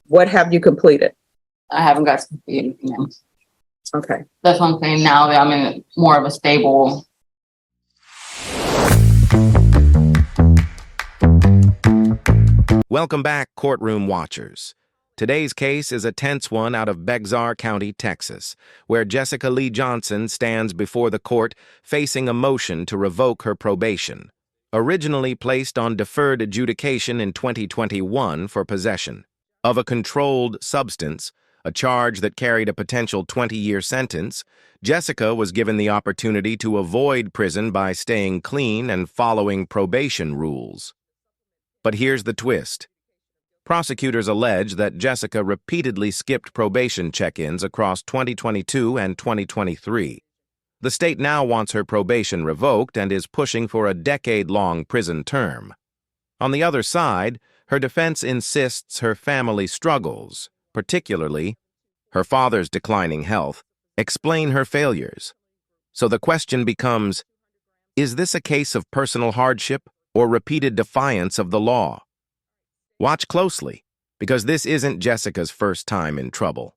What have you completed? I haven't got to complete anything else. Okay. That's what I'm saying now that I'm in more of a stable. Welcome back, courtroom watchers. Today's case is a tense one out of Bexar County, Texas, where Jessica Lee Johnson stands before the court facing a motion to revoke her probation, originally placed on deferred adjudication in 2021 for possession of a controlled substance, a charge that carried a potential 20-year sentence. Jessica was given the opportunity to avoid prison by staying clean and following probation rules. But here's the twist. Prosecutors allege that Jessica repeatedly skipped probation check-ins across 2022 and 2023. The state now wants her probation revoked and is pushing for a decade-long prison term. On the other side, her defense insists her family struggles, particularly her father's declining health, explain her failures. So the question becomes, is this a case of personal hardship or repeated defiance of the law? Watch closely, because this isn't Jessica's first time in trouble.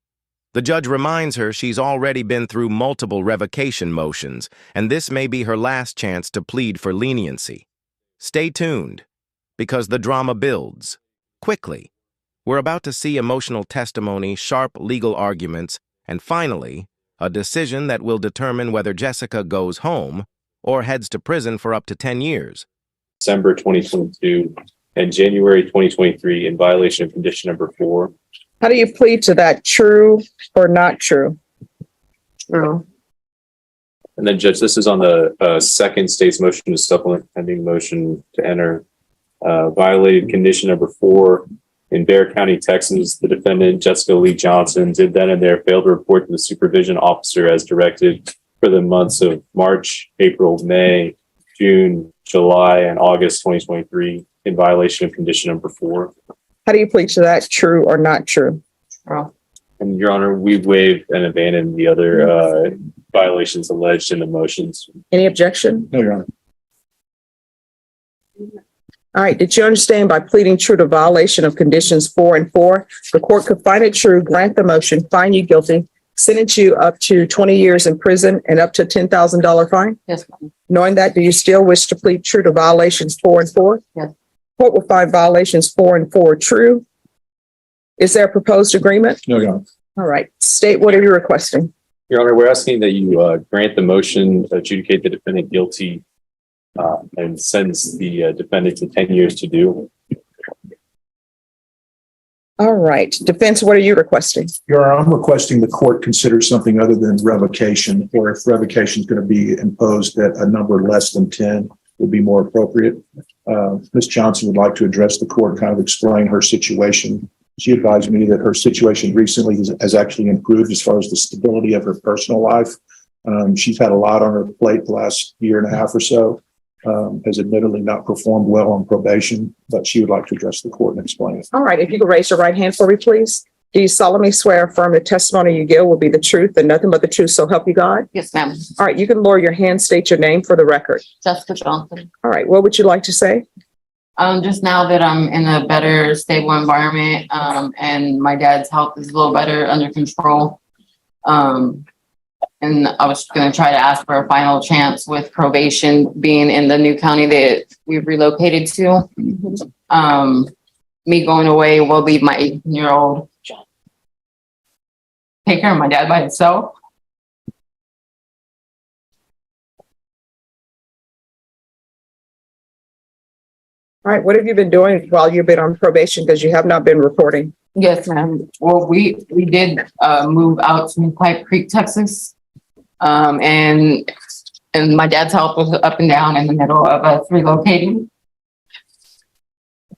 The judge reminds her she's already been through multiple revocation motions, and this may be her last chance to plead for leniency. Stay tuned, because the drama builds. Quickly, we're about to see emotional testimony, sharp legal arguments, and finally, a decision that will determine whether Jessica goes home or heads to prison for up to 10 years. December 2022 and January 2023 in violation of condition number 4. How do you plead to that? True or not true? True. And then, Judge, this is on the second state's motion to supplement pending motion to enter. Violated condition number 4 in Bexar County, Texas. The defendant, Jessica Lee Johnson, did then and there fail to report to the supervision officer as directed for the months of March, April, May, June, July, and August 2023 in violation of condition number 4. How do you plead to that? True or not true? True. And Your Honor, we waived and abandoned the other violations alleged in the motions. Any objection? No, Your Honor. All right. Did you understand by pleading true to violation of conditions 4 and 4, the court could find it true, grant the motion, find you guilty, sentence you up to 20 years in prison and up to $10,000 fine? Yes, ma'am. Knowing that, do you still wish to plead true to violations 4 and 4? Yes. Court will find violations 4 and 4 true. Is there a proposed agreement? No, Your Honor. All right. State, what are you requesting? Your Honor, we're asking that you grant the motion, adjudicate the defendant guilty, and sentence the defendant to 10 years to do. All right. Defense, what are you requesting? Your Honor, I'm requesting the court consider something other than revocation, or if revocation is going to be imposed at a number less than 10 would be more appropriate. Ms. Johnson would like to address the court, kind of explain her situation. She advised me that her situation recently has actually improved as far as the stability of her personal life. She's had a lot on her plate the last year and a half or so, has admittedly not performed well on probation, but she would like to address the court and explain it. All right. If you could raise your right hand for me, please. Do you solemnly swear affirm the testimony you give will be the truth and nothing but the truth, so help you God? Yes, ma'am. All right. You can lower your hand, state your name for the record. Jessica Johnson. All right. What would you like to say? Just now that I'm in a better, stable environment, and my dad's health is a little better under control. And I was going to try to ask for a final chance with probation being in the new county that we've relocated to. Me going away will leave my 18-year-old take care of my dad by himself. All right. What have you been doing while you've been on probation? Because you have not been reporting. Yes, ma'am. Well, we did move out to Pipe Creek, Texas. And my dad's health was up and down in the middle of us relocating.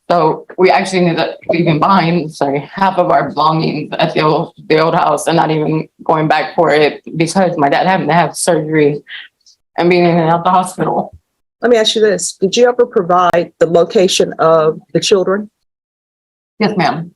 So we actually ended up leaving behind, half of our belongings at the old house and not even going back for it because my dad having to have surgery and being in and out the hospital. Let me ask you this. Did you ever provide the location of the children? Yes, ma'am.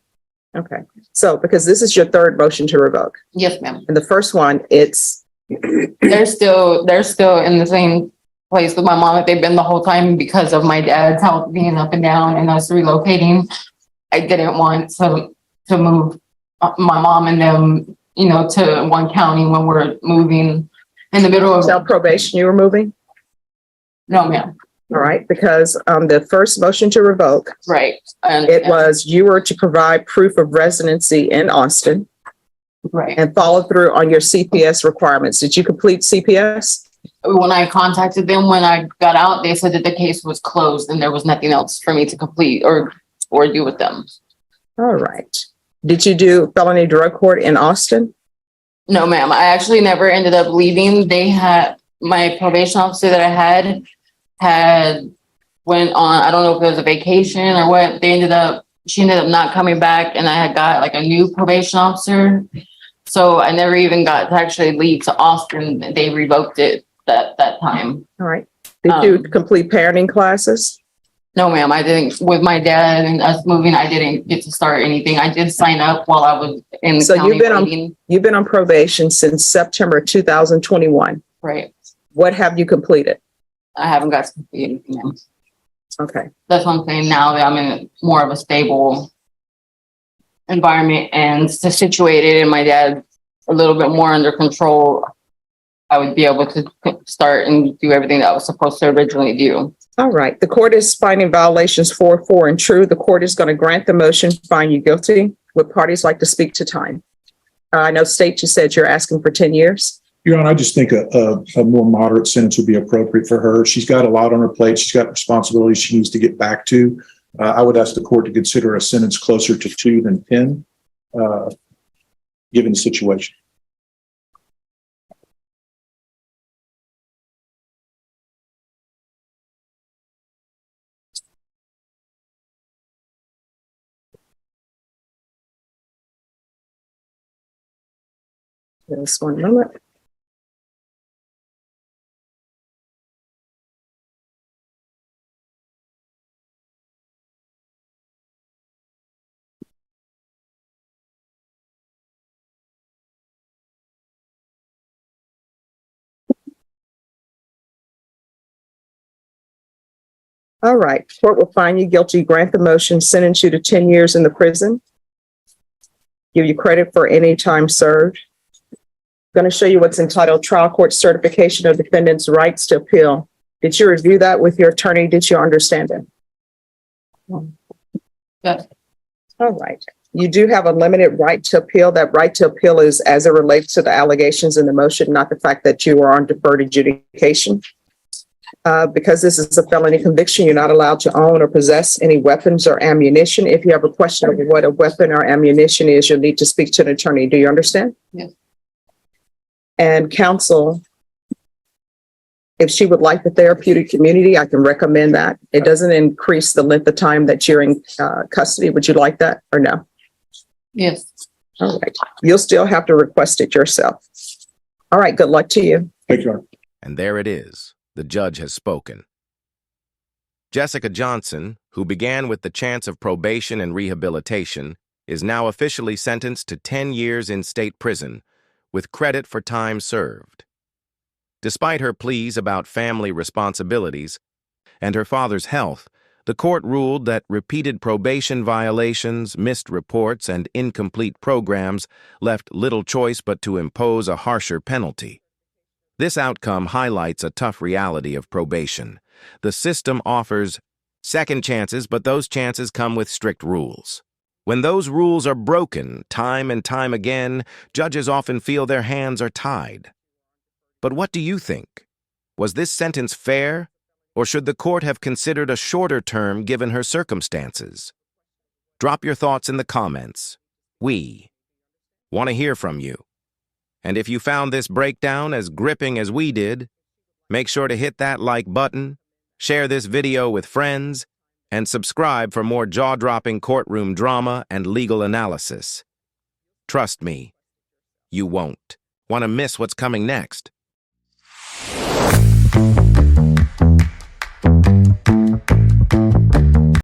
Okay. So because this is your third motion to revoke. Yes, ma'am. And the first one, it's They're still in the same place with my mom that they've been the whole time because of my dad's health being up and down and us relocating. I didn't want to to move my mom and them, you know, to one county when we're moving in the middle Tell of, probation you were moving? no, ma'am. All right, because the first motion to revoke, Right. And it was you were to provide proof of residency in Austin right. and follow through on your CPS requirements. Did you complete CPS? When I contacted them, when I got out, they said that the case was closed and there was nothing else for me to complete or do with them. All right. Did you do felony drug court in Austin? No, ma'am. I actually never ended up leaving. They had, my probation officer that I had went on, I don't know if it was a vacation or what. She ended up not coming back, and I had got like a new probation officer. So I never even got to actually leave to Austin. They revoked it that time. All right. Did you complete parenting classes? No, ma'am, I didn't. With my dad and us moving, I didn't get to start anything. I did sign up while I was in So county waiting. you've been on probation since September 2021. Right. What have you completed? I haven't got to complete anything else. Okay. That's what I'm saying. Now that I'm in more of a stable environment and situated and my dad a little bit more under control, I would be able to start and do everything that I was supposed to originally do. All right. The court is finding violations 4 and true. The court is going to grant the motion, find you guilty. Would parties like to speak to time? I know, State, you said you're asking for 10 years. Your Honor, I just think a more moderate sentence would be appropriate for her. She's got a lot on her plate. She's got responsibilities she needs to get back to. I would ask the court to consider a sentence closer to 2 than 10, given the situation. Just one moment. All right. Court will find you guilty, grant the motion, sentence you to 10 years in the prison. Give you credit for any time served. Going to show you what's entitled Trial Court Certification of Defendant's Rights to Appeal. Did you review that with your attorney? Did you understand it? Yes. All right. You do have a limited right to appeal. That right to appeal is as it relates to the allegations in the motion, not the fact that you are on deferred adjudication. Because this is a felony conviction, you're not allowed to own or possess any weapons or ammunition. If you have a question of what a weapon or ammunition is, you'll need to speak to an attorney. Do you understand? Yes. And counsel, if she would like the therapeutic community, I can recommend that. It doesn't increase the length of time that you're in custody. Would you like that or no? Yes. All right. You'll still have to request it yourself. All right. Good luck to you. Thank you, Your Honor. And there it is. The judge has spoken. Jessica Johnson, who began with the chance of probation and rehabilitation, is now officially sentenced to 10 years in state prison, with credit for time served. Despite her pleas about family responsibilities and her father's health, the court ruled that repeated probation violations, missed reports, and incomplete programs left little choice but to impose a harsher penalty. This outcome highlights a tough reality of probation. The system offers second chances, but those chances come with strict rules. When those rules are broken time and time again, judges often feel their hands are tied. But what do you think? Was this sentence fair, or should the court have considered a shorter term given her circumstances? Drop your thoughts in the comments. We want to hear from you. And if you found this breakdown as gripping as we did, make sure to hit that like button, share this video with friends, and subscribe for more jaw-dropping courtroom drama and legal analysis. Trust me, you won't want to miss what's coming next.